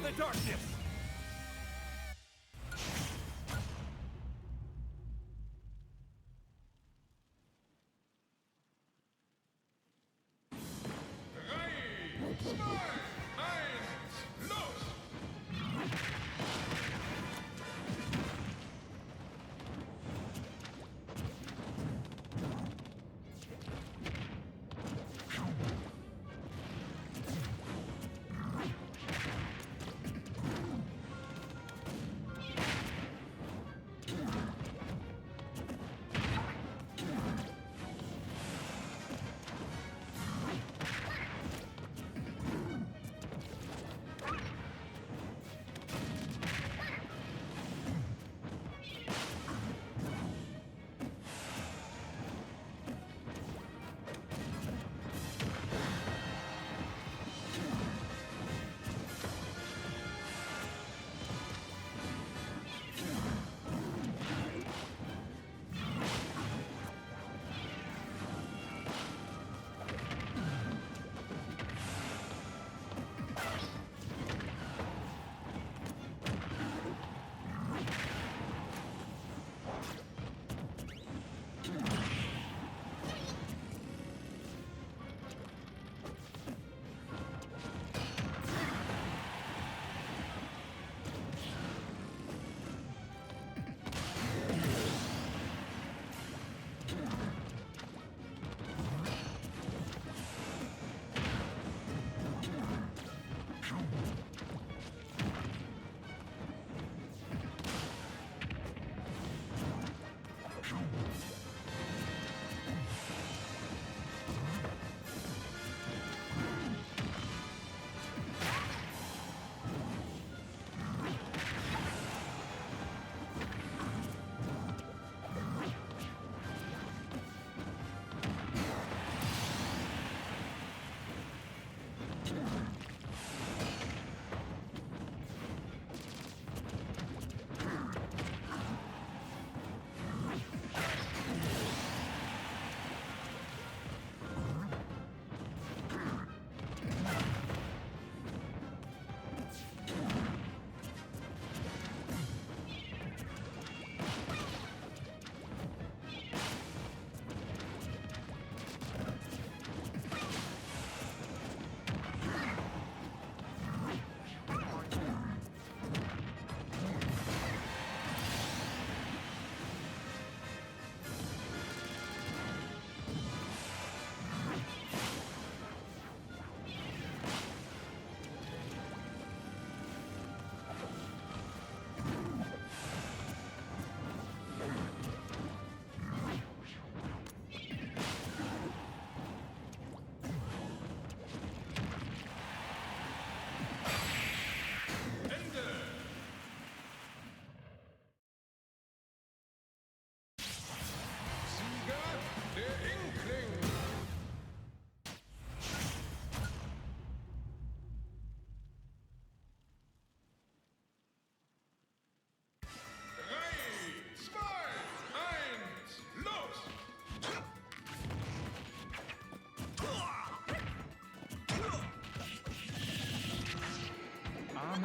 The darkness!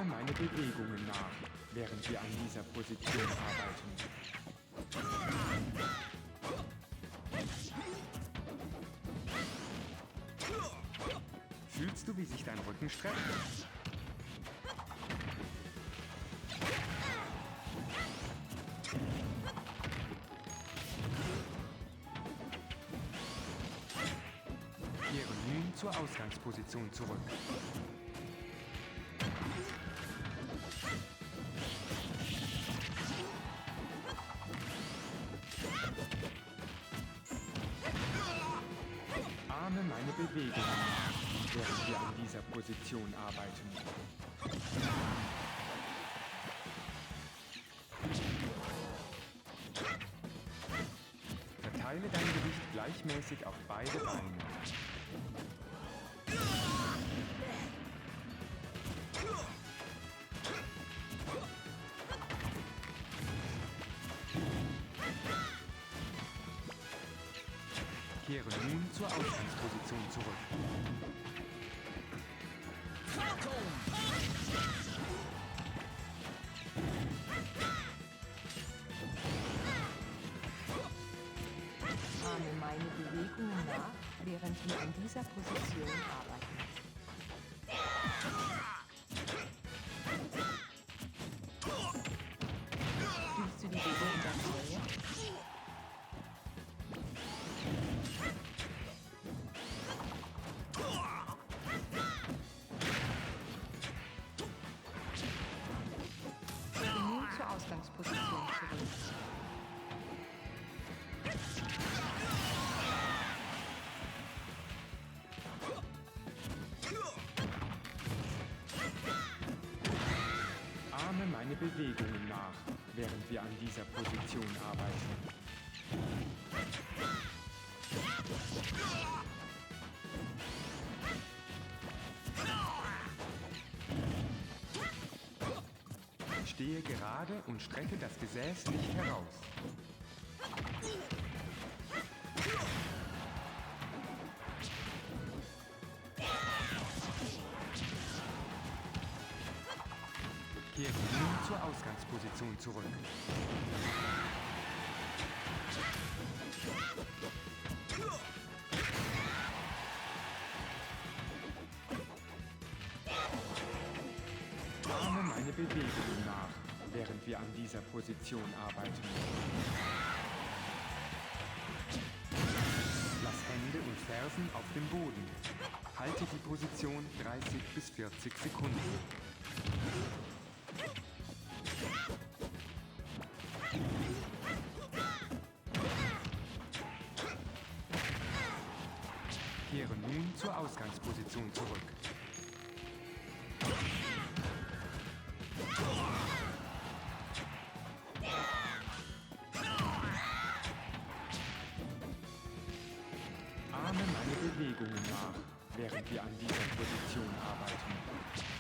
Ahme meine Bewegungen nach, während wir an dieser Position arbeiten. Fühlst du, wie sich dein Rücken streckt? Kehre nun zur Ausgangsposition zurück. Ahme meine Bewegungen nach, während wir an dieser Position arbeiten. Verteile dein Gewicht gleichmäßig auf beide Beine. Kehre nun zur Ausgangsposition zurück. Ahme meine Bewegungen nach, während wir an dieser Position arbeiten. Fühlst du die Bewegung der Zehe? Kehre nun zur Ausgangsposition zurück. Ahme meine Bewegungen nach, während wir an dieser Position arbeiten. Stehe gerade und strecke das Gesäß nicht heraus. Kehre nun zur Ausgangsposition zurück. Ahme meine Bewegungen nach, während wir an dieser Position arbeiten. Lass Hände und Fersen auf dem Boden. Halte die Position 30 bis 40 Sekunden. Kehre nun zur Ausgangsposition zurück. Ahme meine Bewegungen nach, während wir an dieser Position arbeiten.